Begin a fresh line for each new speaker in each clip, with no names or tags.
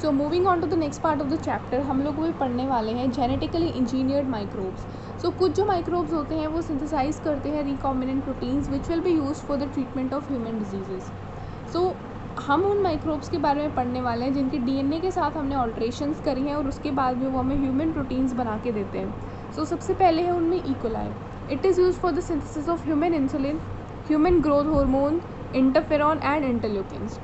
So moving on to the next part of the chapter, हम लोग वो पढ़ने वाले हैं जेनेटिकली इंजीनियर्ड माइक्रोब्स। सो कुछ जो माइक्रोब्स होते हैं वो सिंथेसाइज करते हैं recombinant proteins which will be used for the treatment of human diseases. So हम उन माइक्रोब्स के बारे में पढ़ने वाले हैं जिनके डीएनए के साथ हमने ऑल्ट्रेशंस करी हैं और उसके बाद में वो हमें ह्यूमन प्रोटीन्स बना के देते हैं। सो सबसे पहले है उनमें E coli. It is use for the synthesis of human insulin, human growth hormone, interferon and interleukins.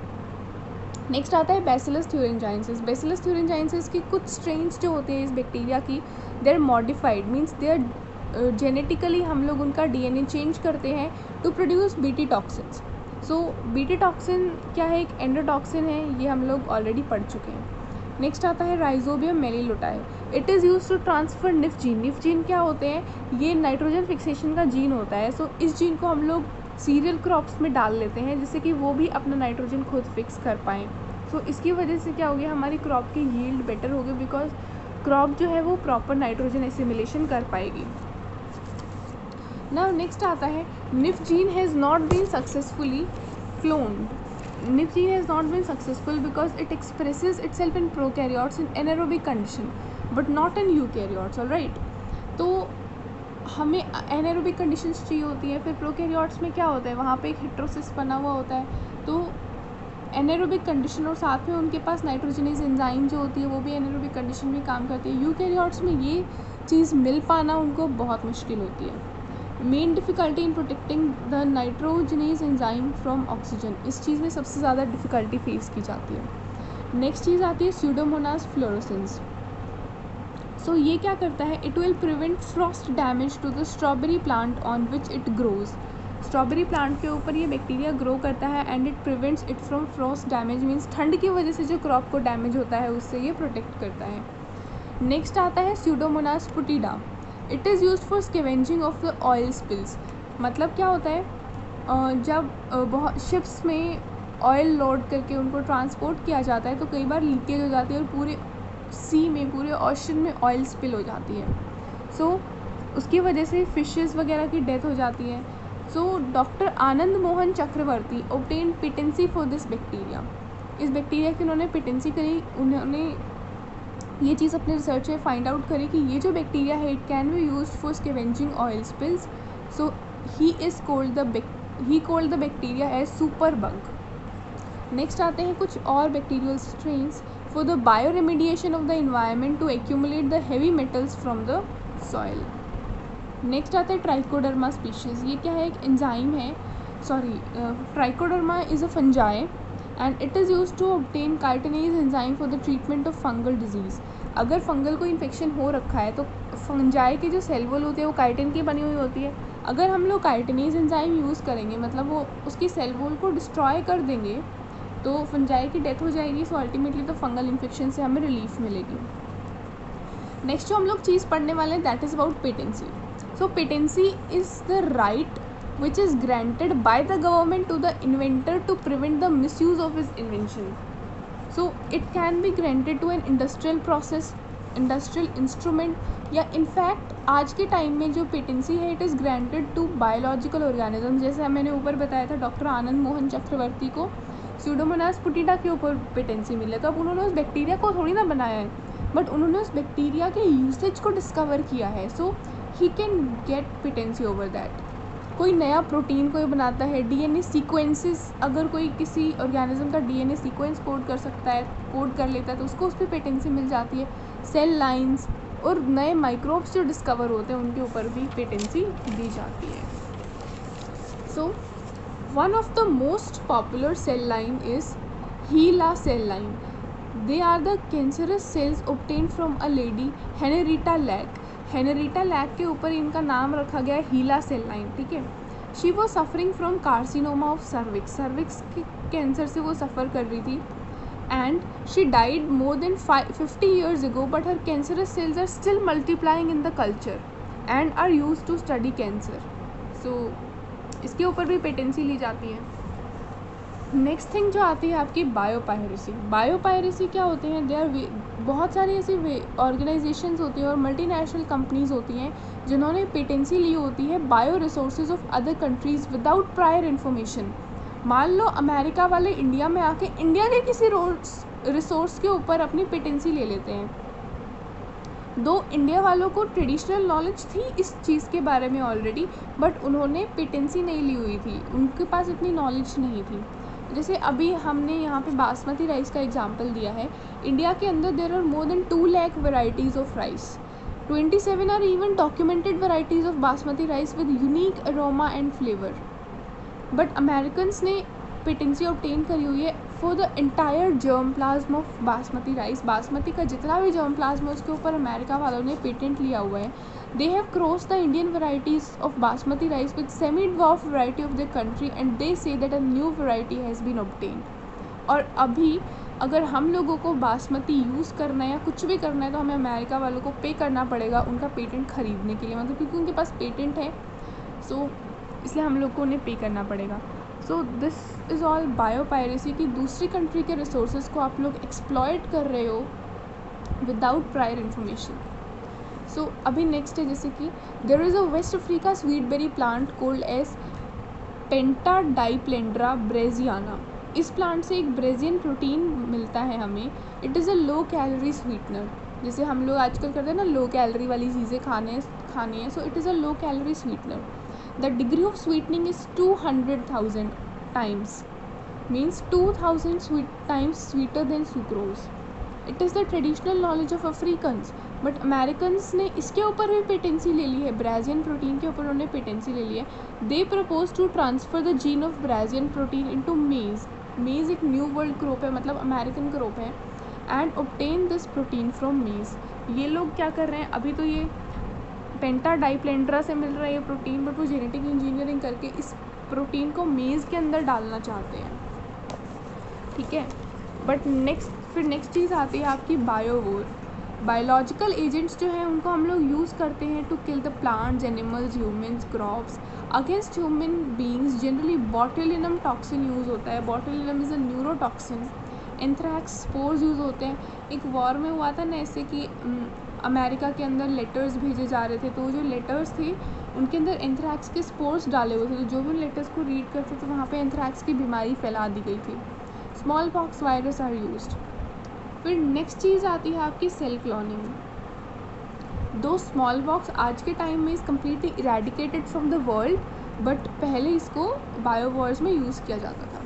Next आता है बैसिलस थ्यूरिंजाइंसिस। बैसिलस थ्यूरिंजाइंसिस की कुछ स्ट्रेन्स जो होते हैं इस बैक्टीरिया की, they are modified, means they are genetically हम लोग उनका डीएनए चेंज करते हैं to produce BT toxins. So BT toxin क्या है? एक एंडोटॉक्सिन है, ये हम लोग ऑलरेडी पढ़ चुके हैं। नेक्स्ट आता है Rhizobium meliloti. It is use to transfer nif gene. Nif gene क्या होते हैं? ये नाइट्रोजन फिक्सेशन का जीन होता है। सो इस जीन को हम लोग सीरियल क्रॉप्स में डाल लेते हैं जिससे कि वो भी अपना नाइट्रोजन खुद फिक्स कर पाएँ। सो इसकी वजह से क्या हो गया, हमारी क्रॉप की यील्ड बेटर होगी बिकॉज क्रॉप जो है वो प्रॉपर नाइट्रोजन एसिमिलेशन कर पाएगी। नाउ नेक्स्ट आता है nif gene has not been successfully cloned. Nif gene has not been successful because it expresses itself in prokaryotes in anaerobic condition but not in eukaryotes. Alright, तो हमें anaerobic conditions चाहिए होती है। फिर prokaryotes में क्या होता है, वहाँ पे एक हेटेरोसिस बना हुआ होता है, तो एनारोबिक कंडीशन और साथ में उनके पास नाइट्रोजनेज एंजाइम जो होती है वो भी एनारोबिक कंडीशन में काम करती है। यूकैरियोट्स में ये चीज़ मिल पाना उनको बहुत मुश्किल होती है। Main difficulty in protecting the nitrogenase enzyme from oxygen, इस चीज़ में सबसे ज़्यादा डिफ़िकल्टी फेस की जाती है। नेक्स्ट चीज़ आती है स्यूडोमोनास फ्लोरोसेंस। सो ये क्या करता है, it will prevent frost damage to the strawberry plant on which it grows. Strawberry plant के ऊपर ये बैक्टीरिया ग्रो करता है and it prevents it from frost damage, means ठंड की वजह से जो क्रॉप को डैमेज होता है उससे ये प्रोटेक्ट करता है। नेक्स्ट आता है Pseudomonas putida. It is use for scavenging of the oil spills. मतलब क्या होता है, जब बहुत शिप्स में ऑयल लोड करके उनको ट्रांसपोर्ट किया जाता है तो कई बार लीकेज हो जाती है और पूरे सी में, पूरे ओशन में ऑयल स्पिल हो जाती है। सो उसकी वजह से फिशेस वगैरह की डेथ हो जाती है। So doctor Anand Mohan Chakravarty obtain patency for this bacteria. इस बैक्टीरिया की उन्होंने पेटेंसी करी, उन्होंने ये चीज़ अपने रिसर्च में फाइंड आउट करी कि ये जो बैक्टीरिया है it can be use for scavenging oil spills. So he called the bacteria as super bug. Next आते हैं कुछ और bacterial strains for the bio remediation of the environment to accumulate the heavy metals from the soil. Next आता है trichoderma species. ये क्या है, एक एंजाइम है, trichoderma is a fungi and it is use to obtain chitinase enzyme for the treatment of fungal disease. अगर fungal को infection हो रखा है तो फंजाई की जो सेल वॉल होती है वो काइटिन की बनी हुई होती है। अगर हम लोग काइटिनेज एंजाइम यूज़ करेंगे, मतलब वो उसकी सेल वॉल को डिस्ट्रॉय कर देंगे, तो फंजाई की डेथ हो जाएगी। सो अल्टीमेटली तो फंगल इन्फेक्शन से हमें रिलीफ मिलेगी। नेक्स्ट जो हम लोग चीज़ पढ़ने वाले हैं that is about patency. So patency is the right which is granted by the government to the inventor to prevent the misuse of his invention. So it can be granted to an industrial process, industrial instrument, या in fact आज के time में जो patency है it is granted to biological organism. जैसे मैंने ऊपर बताया था डॉक्टर आनंद मोहन चक्रवर्ती को स्यूडोमोनास पुटिडा के ऊपर पेटेंसी मिले, तो अब उन्होंने उस बैक्टीरिया को थोड़ी ना बनाया है, बट उन्होंने उस बैक्टीरिया के यूसेज को डिस्कवर किया है। So he can get patency over that. कोई नया प्रोटीन कोई बनाता है, डीएनए सीक्वेंसेस, अगर कोई किसी ऑर्गेनिज्म का डीएनए सीक्वेंस कोड कर सकता है, कोड कर लेता है, तो उसको उस पर पेटेंसी मिल जाती है। सेल लाइंस और नए माइक्रोब्स जो डिस्कवर होते हैं उनके ऊपर भी पेटेंसी दी जाती है। So one of the most popular cell line is HeLa cell line. They are the cancerous cells obtained from a lady Henrietta Lacks. Henrietta Lacks के ऊपर इनका नाम रखा गया हीला सेल लाइन, ठीक है। She was suffering from carcinoma of cervix. Cervix के कैंसर से वो सफ़र कर रही थी and she died more than 50 years ago, but her cancerous cells are still multiplying in the culture and are use to study cancer. So इसके ऊपर भी patency ली जाती है। नेक्स्ट थिंग जो आती है आपकी बायोपायरेसी। बायोपायरेसी क्या होते हैं, दे आर बहुत सारी ऐसी ऑर्गेनाइजेशंस होती हैं और मल्टीनेशनल कंपनीज होती हैं जिन्होंने पेटेंसी ली होती है bio resources of other countries without prior information. मान लो अमेरिका वाले इंडिया में आके इंडिया के किसी रिसोर्स के ऊपर अपनी पेटेंसी ले लेते हैं। दो इंडिया वालों को ट्रेडिशनल नॉलेज थी इस चीज़ के बारे में ऑलरेडी, बट उन्होंने पेटेंसी नहीं ली हुई थी, उनके पास इतनी नॉलेज नहीं थी। जैसे अभी हमने यहाँ पे बासमती राइस का एग्जांपल दिया है। इंडिया के अंदर there are more than 2 lakh varieties of rice. 27 are even documented varieties of basmati rice with unique aroma and flavour. But Americans ने पेटेंसी ऑब्टेन करी हुई है for the entire germ plasm of basmati rice. Basmati का जितना भी जर्म प्लाज्म है उसके ऊपर अमेरिका वालों ने पेटेंट लिया हुआ है। They have cross the Indian varieties of basmati rice with semi dwarf variety of the country and they say that a new variety has been obtained. और अभी अगर हम लोगों को बासमती यूज़ करना है या कुछ भी करना है तो हमें अमेरिका वालों को पे करना पड़ेगा उनका पेटेंट ख़रीदने के लिए, मतलब क्योंकि उनके पास पेटेंट है, सो इसलिए हम लोग को उन्हें पे करना पड़ेगा। So this is all biopiracy कि दूसरी कंट्री के रिसोर्सेज को आप लोग एक्सप्लॉयट कर रहे हो विदाउट प्रायर इन्फॉर्मेशन। सो अभी नेक्स्ट है जैसे कि there is a West Africa sweetberry plant called as Pentadiplandra brazzeana. इस प्लांट से एक ब्रेजियन प्रोटीन मिलता है हमें। It is a low calorie sweetener, जैसे हम लोग आजकल करते हैं ना लो कैलोरी वाली चीज़ें खानी है, so it is a low calorie sweetener. The degree of sweetening is 200,000 times, means 2,000 times sweeter than sucrose. It is the traditional knowledge of Africans, but Americans ने इसके ऊपर भी पेटेंसी ले ली है, ब्राज़ियन प्रोटीन के ऊपर उन्होंने पेटेंसी ले ली है। They propose to transfer the gene of Brazilian protein into maize. Maize एक न्यू वर्ल्ड क्रॉप है, मतलब अमेरिकन क्रॉप है, and obtain this protein from maize. ये लोग क्या कर रहे हैं, अभी तो ये पेंटाडाइप्लेंड्रा से मिल रहा है ये प्रोटीन, बट वो जेनेटिक इंजीनियरिंग करके इस प्रोटीन को मेज़ के अंदर डालना चाहते हैं, ठीक है। बट नेक्स्ट चीज़ आती है आपकी बायोवॉर। बायोलॉजिकल एजेंट्स जो हैं उनको हम लोग यूज़ करते हैं to kill the plants, animals, humans, crops against human beings. Generally botulinum toxin use होता है। Botulinum is a neurotoxin. Anthrax spores use होते हैं। एक वॉर में हुआ था ना ऐसे कि अमेरिका के अंदर लेटर्स भेजे जा रहे थे, तो जो लेटर्स थे उनके अंदर एंथ्रैक्स के स्पोर्स डाले हुए थे, तो जो भी लेटर्स को रीड करते थे वहाँ पे एंथ्रैक्स की बीमारी फैला दी गई थी। Small pox virus are used. फिर नेक्स्ट चीज़ आती है आपकी सेल क्लोनिंग। दो स्मॉल पॉक्स आज के टाइम में is completely eradicated from the world, but पहले इसको बायो वॉर्स में यूज़ किया जाता था।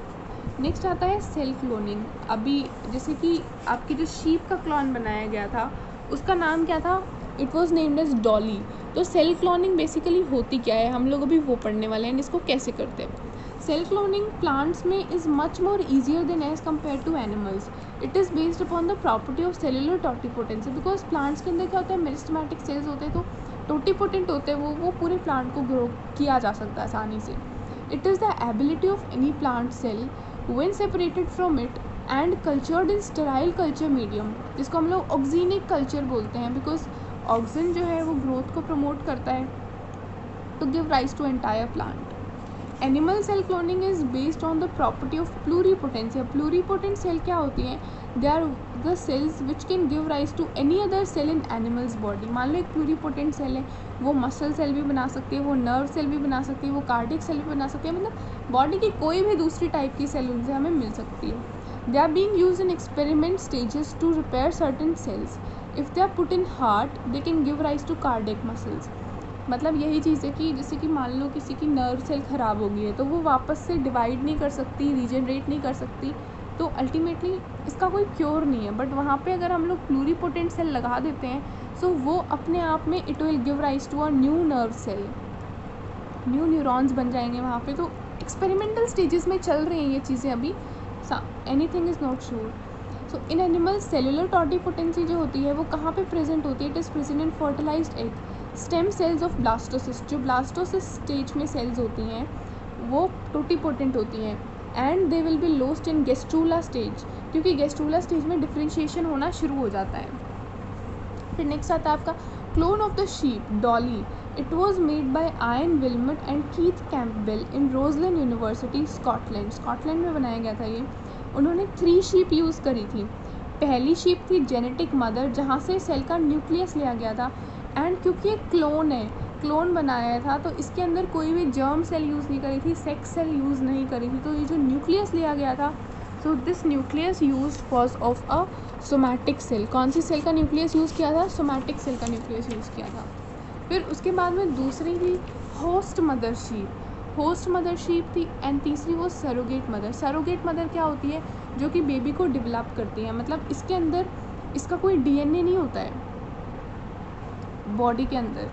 नेक्स्ट आता है सेल क्लोनिंग। अभी जैसे कि आपकी जो शीप का क्लोन बनाया गया था उसका नाम क्या था, it was named as Dolly. तो सेल क्लोनिंग बेसिकली होती क्या है, हम लोग अभी वो पढ़ने वाले हैं इसको कैसे करते हैं। सेल क्लोनिंग प्लांट्स में is much more easier than as compare to animals. It is based upon the property of cellular totipotency, because plants के अंदर क्या होता है, मेरिस्टेमेटिक सेल्स होते हैं, तो टोटिपोटेंट होते हैं वो पूरे प्लांट को ग्रो किया जा सकता है आसानी से। It is the ability of any plant cell when separated from it and cultured in sterile culture medium, जिसको हम लोग ऑक्सीनिक कल्चर बोलते हैं, बिकॉज ऑक्सीजन जो है वो ग्रोथ को प्रमोट करता है to give rise to entire plant. Animal cell cloning is based on the property of pluripotency. Pluripotent cell क्या होती हैं, they are the cells which can give rise to any other cell in animals body. मान लो एक pluripotent cell है, वो muscle cell भी बना सकती है, वो नर्व सेल भी बना सकती है, वो कार्डियक सेल भी बना सकती है, मतलब बॉडी की कोई भी दूसरी टाइप की सेल उनसे हमें मिल सकती है। They are being used in experiment stages to repair certain cells. If they are put in heart, they can give rise to cardiac muscles. मतलब यही चीज़ है कि जैसे कि मान लो किसी की नर्व सेल ख़राब हो गई है तो वो वापस से डिवाइड नहीं कर सकती, रीजनरेट नहीं कर सकती, तो अल्टीमेटली इसका कोई क्योर नहीं है। बट वहाँ पे अगर हम लोग प्लूरीपोटेंट सेल लगा देते हैं सो वो अपने आप में it will give rise to a new nerve cell, new neurons बन जाएंगे वहाँ पे। तो एक्सपेरिमेंटल स्टेजेस में चल रही हैं ये चीज़ें अभी, anything is not sure. So in animals cellular totipotency जो होती है वो कहाँ पे प्रेजेंट होती है, it is present in fertilized egg, stem cells of blastocyst. जो ब्लास्टोसिस स्टेज में सेल्स होती हैं वो टोटिपोटेंट होती हैं and they will be lost in gastrula stage, क्योंकि गेस्ट्रूला स्टेज में डिफ्रेंशिएशन होना शुरू हो जाता है। फिर नेक्स्ट आता है आपका clone of the sheep Dolly. It was made by Ian Wilmut and Keith Campbell in Roslin University Scotland. Scotland में बनाया गया था ये। उन्होंने 3 शीप यूज़ करी थी। पहली शीप थी जेनेटिक मदर, जहाँ से सेल का न्यूक्लियस लिया गया था, एंड क्योंकि एक क्लोन है, क्लोन बनाया था तो इसके अंदर कोई भी जर्म सेल यूज़ नहीं करी थी, सेक्स सेल यूज़ नहीं करी थी, तो ये जो न्यूक्लियस लिया गया था so this nucleus use was of a somatic cell. कौन सी सेल का न्यूक्लियस यूज़ किया था? सोमैटिक सेल का न्यूक्लियस यूज़ किया था. फिर उसके बाद में दूसरी थी होस्ट मदरशिप. होस्ट मदरशिप थी. एंड तीसरी वो सरोगेट मदर. सरोगेट मदर क्या होती है? जो कि बेबी को डेवलप करती है. मतलब इसके अंदर इसका कोई डीएनए नहीं होता है बॉडी के अंदर,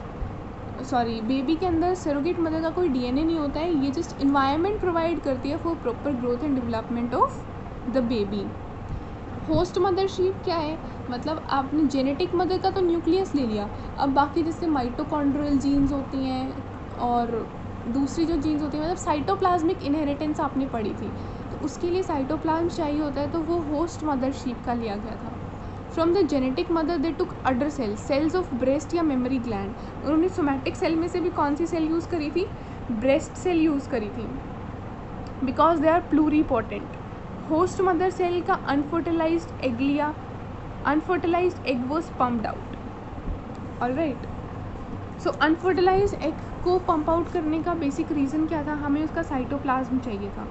सॉरी बेबी के अंदर सरोगेट मदर का कोई डीएनए नहीं होता है. ये जस्ट इन्वायरमेंट प्रोवाइड करती है for proper growth and development of the baby. Host mothership क्या है? मतलब आपने जेनेटिक मदर का तो न्यूक्लियस ले लिया, अब बाकी जैसे माइटोकॉन्ड्रियल जीन्स होती हैं और दूसरी जो जीन्स होती हैं, मतलब साइटोप्लाज्मिक इनहेरिटेंस आपने पढ़ी थी, तो उसके लिए साइटोप्लाज्म चाहिए होता है, तो वो होस्ट मदरशिप का लिया गया था. From the genetic mother they took other sales of breast या मेमोरी ग्लैंड. उन्होंने सोमैटिक सेल में से भी कौन सी सेल यूज़ करी थी? ब्रेस्ट सेल यूज़ करी थी, because they are pluripotent. Host mother cell का unfertilized egg was pumped out. Alright, so unfertilized egg को पंप आउट करने का बेसिक रीज़न क्या था? हमें उसका साइटोप्लाज्म चाहिए था.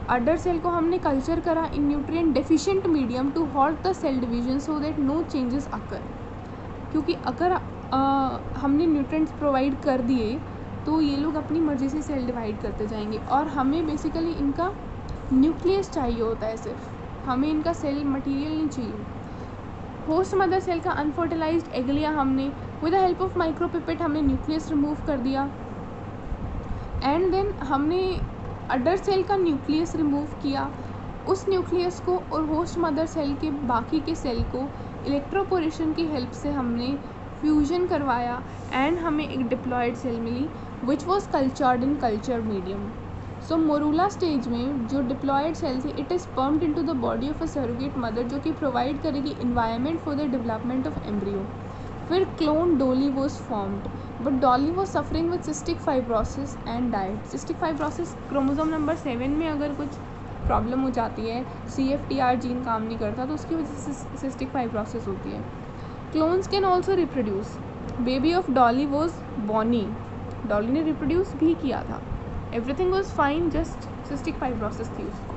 अडर सेल को हमने कल्चर करा in nutrient deficient medium to halt the cell division so that no changes occur. क्योंकि अगर हमने न्यूट्रिएंट्स प्रोवाइड कर दिए तो ये लोग अपनी मर्ज़ी से सेल डिवाइड करते जाएंगे, और हमें बेसिकली इनका न्यूक्लियस चाहिए होता है, सिर्फ हमें इनका सेल मटेरियल नहीं चाहिए. होस्ट मदर सेल का अनफर्टिलाइज्ड एग लिया हमने, with the help of micropipette हमने न्यूक्लियस रिमूव कर दिया, एंड देन हमने अडर सेल का न्यूक्लियस रिमूव किया. उस न्यूक्लियस को और होस्ट मदर सेल के बाकी के सेल को इलेक्ट्रोपोरेशन की हेल्प से हमने फ्यूजन करवाया, एंड हमें एक डिप्लॉयड सेल मिली which was cultured in culture medium. So morula stage में जो डिप्लॉयड सेल थी, it is pumped into the body of a surrogate mother, जो कि प्रोवाइड करेगी environment for the development of embryo. फिर clone Dolly was formed, but Dolly was suffering with cystic fibrosis and died. Cystic fibrosis chromosome number 7 में अगर कुछ problem हो जाती है, CFTR जीन काम नहीं करता, तो उसकी वजह से सिस्टिक फाइब्रोसिस होती है. Clones can also reproduce. Baby of Dolly was Bonnie. Dolly ने रिप्रोड्यूस भी किया था. Everything was fine, just cystic fibrosis थी उसको.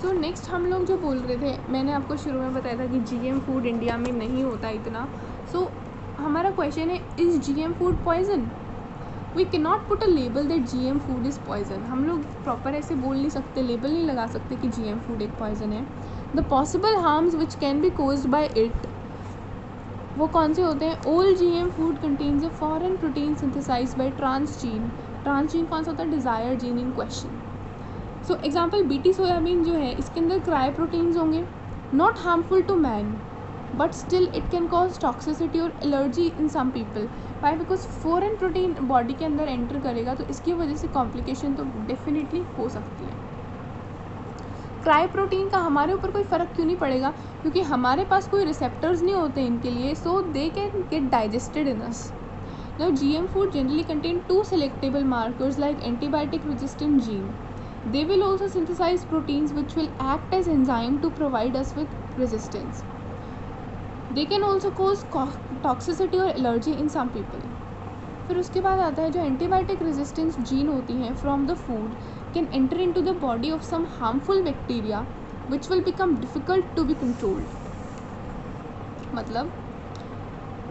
सो नेक्स्ट हम लोग जो बोल रहे थे, मैंने आपको शुरू में बताया था कि GM फूड इंडिया में नहीं होता इतना. सो हमारा क्वेश्चन है, is GM food poison? We can not put a label that GM food is poison. हम लोग प्रॉपर ऐसे बोल नहीं सकते, लेबल नहीं लगा सकते कि GM फूड एक पॉइजन है. The possible harms which can be caused by it, वो कौन से होते हैं? All GM food contains a foreign protein synthesized by transgene. Transgene कौन सा होता है? Desire gene in question. So example BT soybean जो है, इसके अंदर क्राई प्रोटीन्स होंगे, not harmful to man, but still it can cause toxicity और allergy in some people. Why? Because foreign protein body के अंदर एंटर करेगा, तो इसकी वजह से कॉम्प्लिकेशन तो डेफिनेटली हो सकती है. क्राई प्रोटीन का हमारे ऊपर कोई फ़र्क क्यों नहीं पड़ेगा? क्योंकि हमारे पास कोई रिसेप्टर्स नहीं होते इनके लिए, so they can get digested in us. Now GM food generally contain 2 selectable markers like antibiotic resistant gene. They will also synthesize proteins which will act as enzyme to provide us with resistance. They can also cause toxicity or allergy in some people. फिर उसके बाद आता है जो antibiotic resistance gene होती हैं from the food can enter into the body of some harmful bacteria which will become difficult to be controlled. मतलब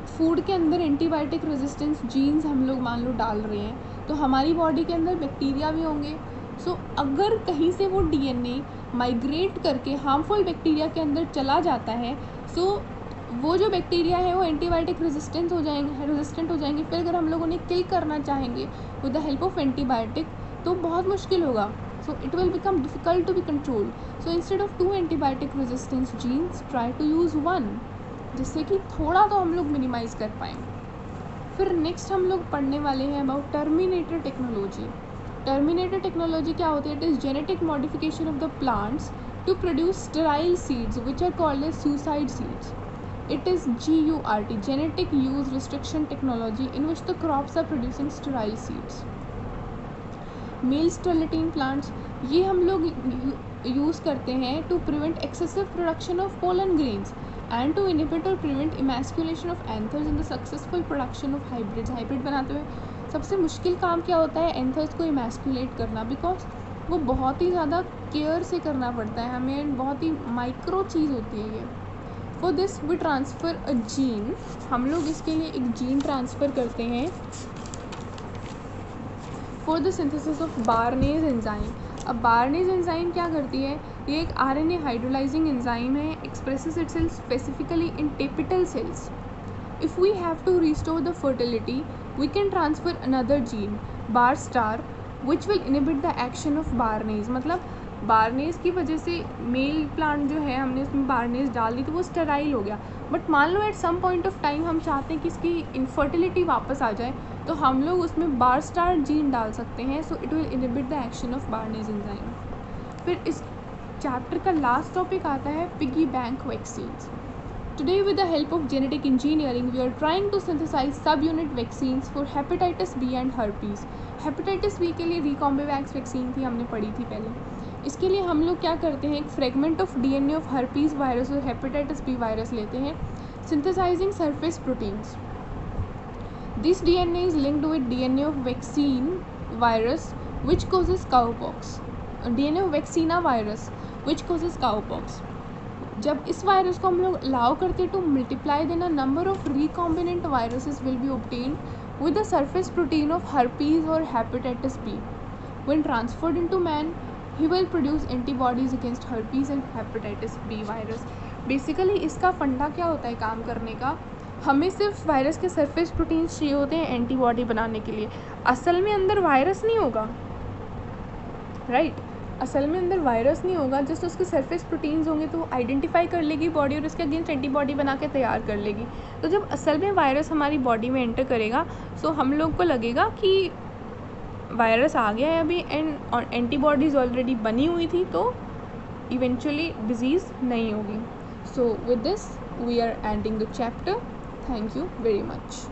food के अंदर एंटीबायोटिक रेजिस्टेंस जीन्स हम लोग मान लो डाल रहे हैं, तो हमारी बॉडी के अंदर बैक्टीरिया भी होंगे. सो अगर कहीं से वो DNA माइग्रेट करके हार्मफुल बैक्टीरिया के अंदर चला जाता है, सो वो जो बैक्टीरिया है वो एंटीबायोटिक रेजिस्टेंट हो जाएंगे. फिर अगर हम लोग उन्हें किल करना चाहेंगे with the help of antibiotic, तो बहुत मुश्किल होगा. So it will become difficult to be controlled. So instead of 2 antibiotic resistance genes, try to use 1, जिससे कि थोड़ा तो हम लोग मिनिमाइज़ कर पाएँ. फिर नेक्स्ट हम लोग पढ़ने वाले हैं about terminator technology. Terminator technology क्या होती है? It is genetic modification of the plants to produce sterile seeds which are called as suicide seeds. It is GURT, genetic use restriction technology, in which the crops are producing sterile seeds. Male sterlitin plants, ये हम लोग use करते हैं to prevent excessive production of pollen grains and to inhibit or prevent emasculation of anthers in the successful production of hybrids. Hybrid बनाते हुए सबसे मुश्किल काम क्या होता है? एंथर्स को इमेस्कुलेट करना, बिकॉज वो बहुत ही ज़्यादा केयर से करना पड़ता है हमें, बहुत ही माइक्रो चीज़ होती है ये। For this we transfer a gene, हम लोग इसके लिए एक जीन ट्रांसफ़र करते हैं for the synthesis of barnase enzyme. अब बार्नेज एंजाइम क्या करती है, ये एक आरएनए हाइड्रोलाइजिंग एंजाइम है, expresses itself specifically in tapetal cells. If we have to restore the fertility, we can transfer another gene, bar star, which will inhibit the action of barnase। मतलब बारनेज की वजह से मेल प्लांट जो है हमने उसमें बारनेज डाल दी तो वो स्टेराइल हो गया, बट मान लो at some point of time हम चाहते हैं कि इसकी इनफर्टिलिटी वापस आ जाए, तो हम लोग उसमें बार स्टार जीन डाल सकते हैं, so it will inhibit the action of barnase enzyme. फिर इस चैप्टर का लास्ट टॉपिक आता है piggy bank vaccines. Today, with the help of genetic engineering, we are trying to synthesize subunit vaccines for hepatitis B and herpes। Hepatitis B के लिए रिकॉम्बिवैक्स vaccine थी, हमने पढ़ी थी पहले। इसके लिए हम लोग क्या करते हैं, एक fragment of DNA of herpes virus और हेपेटाइटिस बी वायरस लेते हैं, synthesizing surface proteins। This DNA is linked with DNA of vaccine virus which causes cowpox, DNA of vaccina virus which causes cowpox। जब इस virus को हम लोग allow करते हैं to multiply, then a number of recombinant viruses will be obtained with the surface protein of herpes or hepatitis B। When transferred into man, he will produce antibodies against herpes and hepatitis B virus। Basically इसका फंडा क्या होता है काम करने का, हमें सिर्फ वायरस के सरफेस प्रोटीन्स चाहिए होते हैं एंटीबॉडी बनाने के लिए। असल में अंदर वायरस नहीं होगा, राइट असल में अंदर वायरस नहीं होगा, जस्ट उसके सरफेस प्रोटीन्स होंगे तो आइडेंटिफाई कर लेगी बॉडी और उसके अगेंस्ट एंटीबॉडी बना के तैयार कर लेगी। तो जब असल में वायरस हमारी बॉडी में एंटर करेगा, सो हम लोग को लगेगा कि वायरस आ गया है अभी एंड एंटीबॉडीज़ ऑलरेडी बनी हुई थी, तो इवेंचुअली डिजीज़ नहीं होगी। So with this we are ending the chapter. Thank you very much.